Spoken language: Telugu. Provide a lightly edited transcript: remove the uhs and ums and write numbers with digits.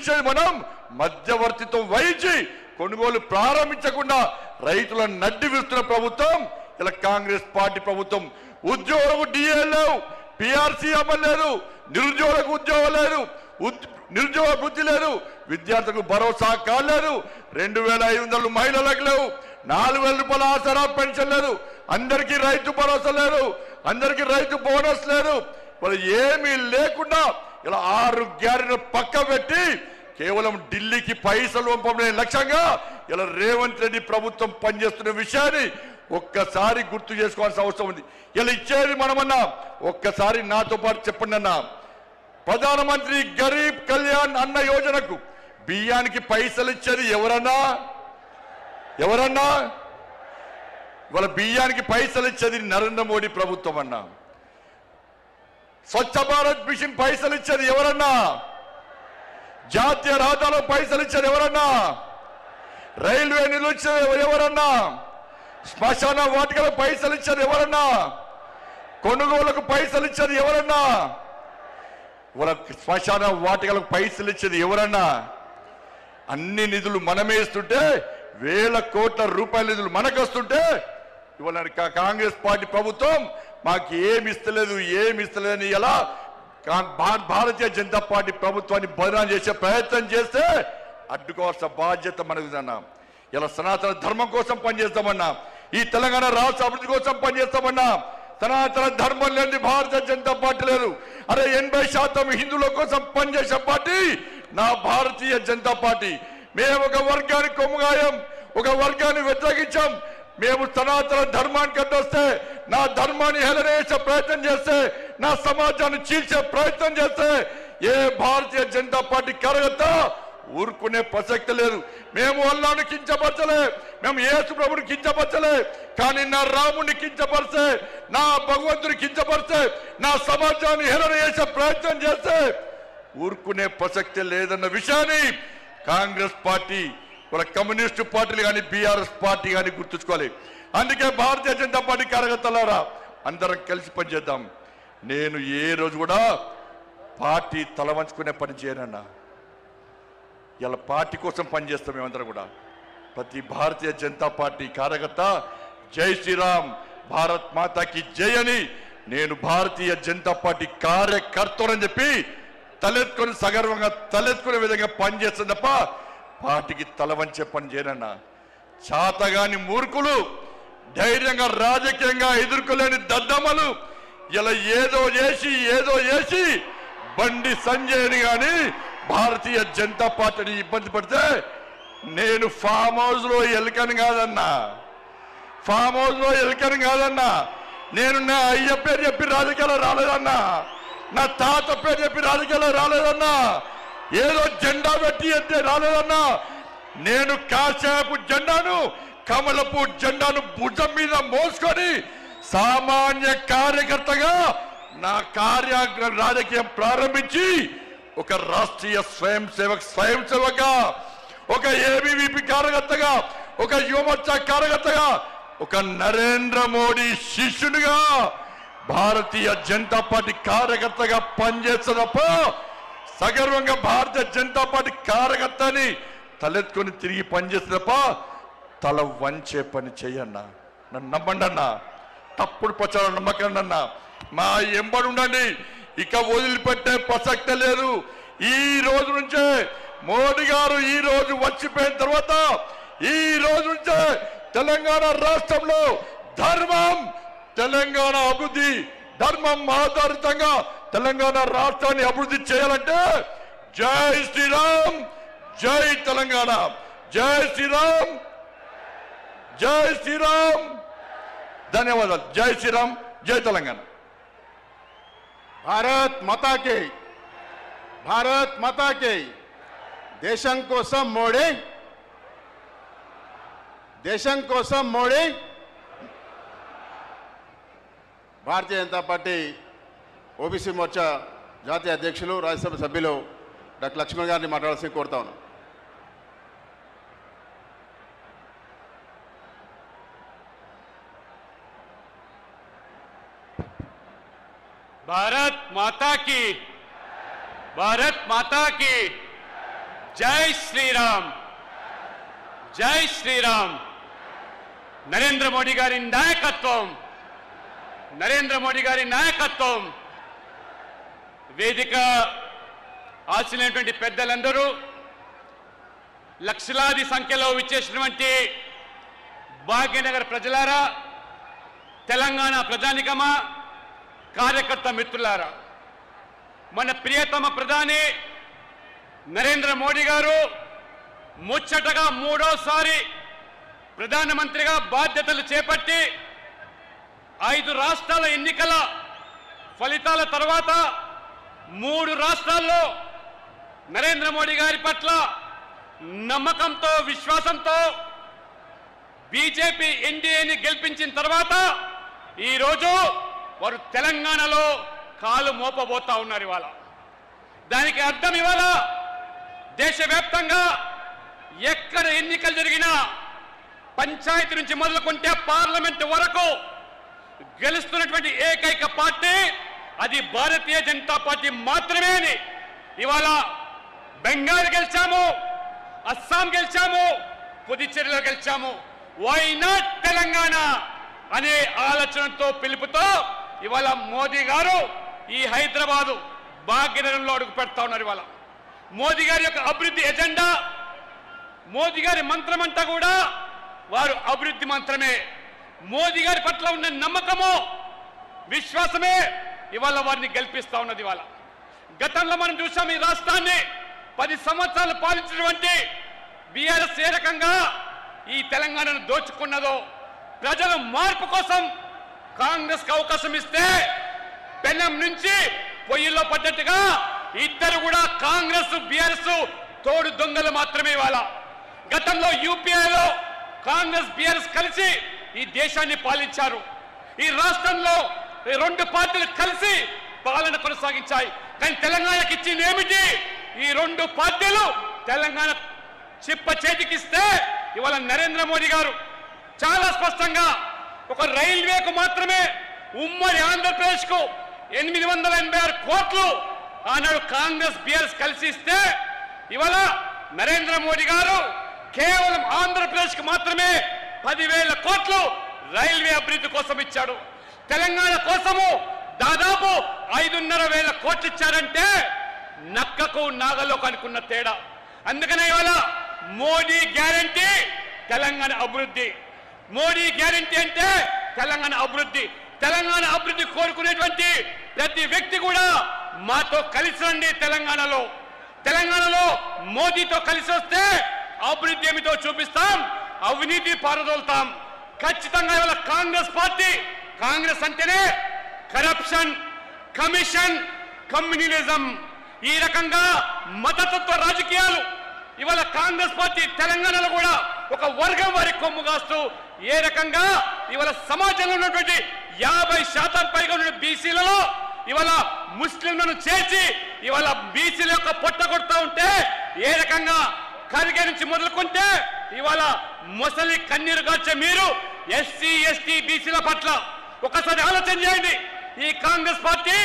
ఇచ్చేది మనం మధ్యవర్తిత్వం వహించి కొనుగోలు ప్రారంభించకుండా రైతులను నడ్డి విస్తున్న ప్రభుత్వం ఇలా కాంగ్రెస్ పార్టీ ప్రభుత్వం. ఉద్యోగులకు డిఏ లేవు, పిఆర్సీ అమలు లేదు, నిరుద్యోగులకు ఉద్యోగం లేదు, నిరుద్యోగ వృత్తి లేదు, విద్యార్థులకు భరోసా కాలేదు, 2500 మహిళలకు లేవు, 4000 రూపాయల ఆసరా పెన్షన్ లేదు, అందరికీ రైతు భరోసా లేదు, అందరికీ రైతు బోనస్ లేదు. వాళ్ళు ఏమీ లేకుండా ఇలా 6 గ్యారెంటీలు పక్క పెట్టి కేవలం ఢిల్లీకి పైసలు పంపడే లక్ష్యంగా ఇలా రేవంత్ రెడ్డి ప్రభుత్వం పనిచేస్తున్న విషయాన్ని ఒక్కసారి గుర్తు చేసుకోవాల్సిన అవసరం ఉంది. ఇలా ఇచ్చేది మనమన్నా ఒక్కసారి నాతో పాటు చెప్పండి అన్నా. ప్రధానమంత్రి గరీబ్ కళ్యాణ్ అన్న యోజనకు బియ్యానికి పైసలు ఇచ్చేది ఎవరన్నా? ఇవాళ బియ్యానికి పైసలు ఇచ్చేది నరేంద్ర మోడీ ప్రభుత్వం అన్నా. స్వచ్ఛ భారత్ మిషన్ పైసలు ఇచ్చేది ఎవరన్నా? జాతీయ రహదారులో పైసలు ఇచ్చేది ఎవరన్నా? రైల్వే నిధులు ఇచ్చేది ఎవరన్నా? శ్మశాన వాటికలకు పైసలు ఇచ్చేది ఎవరన్నా? కొనుగోలుకు పైసలు ఇచ్చేది ఎవరన్నా? శ్మశాన వాటికలకు పైసలు ఇచ్చేది ఎవరన్నా? అన్ని నిధులు మనమే ఇస్తుంటే, వేల కోట్ల రూపాయల నిధులు మనకు వస్తుంటే ఇవాళ కాంగ్రెస్ పార్టీ ప్రభుత్వం మాకు ఏమి ఇస్తలేదని ఎలా భారతీయ జనతా పార్టీ ప్రభుత్వాన్ని బదనాం చేసే ప్రయత్నం చేస్తే అడ్డుకోవాల్సిన బాధ్యత మనకుదన్నా. ఇలా సనాతన ధర్మం కోసం పనిచేస్తామన్నా, ఈ తెలంగాణ రాష్ట్ర అభివృద్ధి కోసం పనిచేస్తామన్నా. సనాతన ధర్మం లేని భారతీయ జనతా పార్టీ లేదు. అరే 80% హిందువుల కోసం పనిచేసే పార్టీ నా భారతీయ జనతా పార్టీ. మేము ఒక వర్గానికి కొమ్ముగాయం, ఒక వర్గాన్ని వ్యతిరేకించాం. మేము సనాతన ధర్మానికి అడ్డొస్తే, నా ధర్మాన్ని హేళన చేసే ప్రయత్నం చేస్తే, నా సమాజాన్ని చీల్చే ప్రయత్నం చేస్తే ఏ భారతీయ జనతా పార్టీ కార్యకర్త ఊరుకునే ప్రసక్తి లేదు. మేము అల్లాను కించపరచలే, మేము యేసు ప్రభుని కించపరచలే, కానీ నా రాముని కించపరిస్తే, నా భగవంతుని కించపరిస్తే, నా సమాజాన్ని హేళన చేసే ప్రయత్నం చేస్తే ఊరుకునే ప్రసక్తి లేదన్న విషయాన్ని కాంగ్రెస్ పార్టీ, కమ్యూనిస్టు పార్టీలు కానీ బీఆర్ఎస్ పార్టీ కానీ గుర్తుంచుకోవాలి. అందుకే భారతీయ జనతా పార్టీ కార్యకర్తలారా అందరం కలిసి పనిచేద్దాం. నేను ఏ రోజు కూడా పార్టీ తల వంచుకునే పని చేయనన్నా. ఇలా పార్టీ కోసం పనిచేస్తాం. మేమందరం కూడా ప్రతి భారతీయ జనతా పార్టీ కార్యకర్త జై శ్రీరామ్, భారత్ మాతాకి జై అని నేను భారతీయ జనతా పార్టీ కార్యకర్తలని చెప్పి తలెత్తుకొని సగర్వంగా తలెత్తుకునే విధంగా పనిచేస్తుంది తప్ప పార్టీకి తల వంచే పని చేయనన్నా. చాతగాని మూర్ఖులు, ధైర్యంగా రాజకీయంగా ఎదుర్కోలేని దద్దమ్మలు ఇలా ఏదో చేసి బండి సంజయ్ని కానీ భారతీయ జనతా పార్టీని ఇబ్బంది పడితే నేను ఫామ్ హౌస్ లో ఎలుకని కాదన్నా. నేను నా అయ్య పేరు చెప్పి రాజకీయాల్లో రాలేదన్నా, నా తాత పేరు చెప్పి రాజకీయాల్లో రాలేదన్నా, ఏదో జెండా పెట్టి ఎత్తే రాలేదన్నా. నేను కాశాపు జెండాను, కమలపు జెండాను భుజం మీద మోసుకొని సామాన్య కార్యకర్తగా నా రాజకీయం ప్రారంభించి ఒక రాష్ట్రీయ స్వయం సేవక, ఒక ఏబీవీపీ కార్యకర్తగా, ఒక యువమోర్చా కార్యకర్తగా, ఒక నరేంద్ర మోడీ శిష్యునిగా భారతీయ జనతా పార్టీ కార్యకర్తగా పనిచేస్తా తప్ప సగర్వంగా భారతీయ జనతా పార్టీ కార్యకర్తని తలెత్తుకొని తిరిగి పనిచేస్తే తప్ప తల వంచే పని చెయ్యన్నా. నన్ను నమ్మండి అన్నా, తప్పుడు ప్రచారం నమ్మకండి అన్నా. మా ఎంబడి ఉండండి, ఇక వదిలిపెట్టే ప్రసక్తే లేదు. ఈ రోజు నుంచే మోడీ గారు ఈ రోజు వచ్చిపోయిన తర్వాత ఈ రోజు నుంచే తెలంగాణ రాష్ట్రంలో ధర్మం, తెలంగాణ అభివృద్ధి, ధర్మం ఆధారితంగా తెలంగాణ రాష్ట్రాన్ని అభివృద్ధి చేయాలంటే జై శ్రీరామ్, జై తెలంగాణ, జై శ్రీరామ్, జై శ్రీరామ్. ధన్యవాదాలు. జై శ్రీరామ్, జై తెలంగాణ. భారత్ మాతా కీ, భారత్ మాతా కీ. దేశం కోసం మోడీ, దేశం కోసం మోడీ. భారతీయ జనతా పార్టీ ఓబీసీ మోర్చా జాతీయ అధ్యక్షులు, రాజ్యసభ సభ్యులు డాక్టర్ లక్ష్మణ్ గారిని మాట్లాడాల్సి కోరుతా ఉన్నాను. भारत माता की, भारत माता की. జై శ్రీరామ్, జై శ్రీరామ్. నరేంద్ర మోడీ గారి నాయకత్వం, నరేంద్ర మోడీ గారి నాయకత్వం. వేదిక ఆశించినటువంటి పెద్దలందరూ, లక్షలాది సంఖ్యలో విచ్చేసినటువంటి భాగ్యనగర్ ప్రజలారా, తెలంగాణ ప్రజానికమా, కార్యకర్త మిత్రులారా, మన ప్రియతమ ప్రధాని నరేంద్ర మోడీ గారు ముచ్చటగా మూడోసారి ప్రధానమంత్రిగా బాధ్యతలు చేపట్టి 5 రాష్ట్రాల ఎన్నికల ఫలితాల తర్వాత 3 రాష్ట్రాల్లో నరేంద్ర మోడీ గారి పట్ల నమ్మకంతో, విశ్వాసంతో బీజేపీ ఎన్డీఏని గెలిపించిన తర్వాత ఈరోజు వారు తెలంగాణలో కాలు మోపబోతా ఉన్నారు. ఇవాళ దానికి అర్థం ఇవాళ దేశవ్యాప్తంగా ఎక్కడ ఎన్నికలు జరిగినా పంచాయతీ నుంచి మొదలుకుంటే పార్లమెంట్ వరకు గెలుస్తున్నటువంటి ఏకైక పార్టీ అది భారతీయ జనతా పార్టీ మాత్రమే అని ఇవాళ బెంగాల్ గెలిచాము, అస్సాం గెలిచాము, పుదుచ్చేరిలో గెలిచాము. వై నాట్ తెలంగాణ అనే ఆలోచనతో పిలుపుతో ఇవాళ మోదీ గారు ఈ హైదరాబాదు భాగ్యనగరంలో అడుగు పెడతా ఉన్నారు. ఇవాళ మోదీ గారి యొక్క అభివృద్ధి ఎజెండా, మోదీ గారి మంత్రం అంతా కూడా వారు అభివృద్ధి మంత్రమే. మోదీ గారి పట్ల ఉన్న నమ్మకము, విశ్వాసమే ఇవాళ వారిని గెలిపిస్తా ఉన్నది. ఇవాళ గతంలో మనం చూసాం ఈ రాష్ట్రాన్ని 10 సంవత్సరాలు పాలించినటువంటి బీఆర్ఎస్ ఏ రకంగా ఈ తెలంగాణను దోచుకున్నదో, ప్రజల మార్పు కోసం కాంగ్రెస్ కి అవకాశం ఇస్తే పెనం నుంచి పొయ్యిలో పడ్డట్టుగా ఇద్దరు కూడా కాంగ్రెస్ బీఆర్ఎస్ తోడు దొంగలు మాత్రమే. ఇవాళ గతంలో యూపీఏలో కాంగ్రెస్ బీఆర్ఎస్ కలిసి ఈ దేశాన్ని పాలించారు. ఈ రాష్ట్రంలో 2 పార్టీలు కలిసి పాలన కొనసాగించాయి. కానీ తెలంగాణకి ఇచ్చింది ఏమిటి? ఈ 2 పార్టీలు తెలంగాణ చిప్ప చేతికిస్తే ఇవాళ నరేంద్ర మోడీ గారు చాలా స్పష్టంగా ఒక రైల్వేకు మాత్రమే ఉమ్మడి ఆంధ్రప్రదేశ్ కు 886 కోట్లు ఆనాడు కాంగ్రెస్ బీఆర్ఎస్ కలిసి ఇస్తే ఇవాళ నరేంద్ర మోడీ గారు కేవలం ఆంధ్రప్రదేశ్ కు మాత్రమే 10,000 కోట్లు రైల్వే అభివృద్ధి కోసం ఇచ్చాడు. తెలంగాణ కోసము దాదాపు 5,500 కోట్లు ఇచ్చారంటే నక్కకు నాగలోకి అనుకున్న తేడా. అందుకనే ఇవాళ మోడీ గ్యారంటీ తెలంగాణ అభివృద్ధి, మోడీ గ్యారంటీ అంటే తెలంగాణ అభివృద్ధి. తెలంగాణ అభివృద్ధి కోరుకునేటువంటి ప్రతి వ్యక్తి కూడా మాతో కలిసి రండి. తెలంగాణలో మోదీతో కలిసి వస్తే అభివృద్ధి ఏమిటో చూపిస్తాం, అవినీతి పారదోలుతాం. ఖచ్చితంగా ఇవాళ కాంగ్రెస్ పార్టీ, కాంగ్రెస్ అంటేనే కరప్షన్, కమిషన్, కమ్యూనిజం, ఈ రకంగా మతతత్వ రాజకీయాలు. ఇవాళ కాంగ్రెస్ పార్టీ తెలంగాణలో కూడా ఒక వర్గం వారి కొమ్ము కాస్తూ ఏ రకంగా ఇవాళ సమాజంలో ఉన్నటువంటి 50% పైగా ఉన్న బీసీలలో ఇవాళ ముస్లింలను చేర్చి ఇవాళ బీసీల యొక్క పొట్ట కొడతా ఉంటే ఏ రకంగా ఖర్గే నుంచి మొదలుకుంటే ఇవాళ మొసలి కన్నీరు గార్చే మీరు ఎస్సీ ఎస్టీ బీసీల పట్ల ఒకసారి ఆలోచన చేయండి. ఈ కాంగ్రెస్ పార్టీ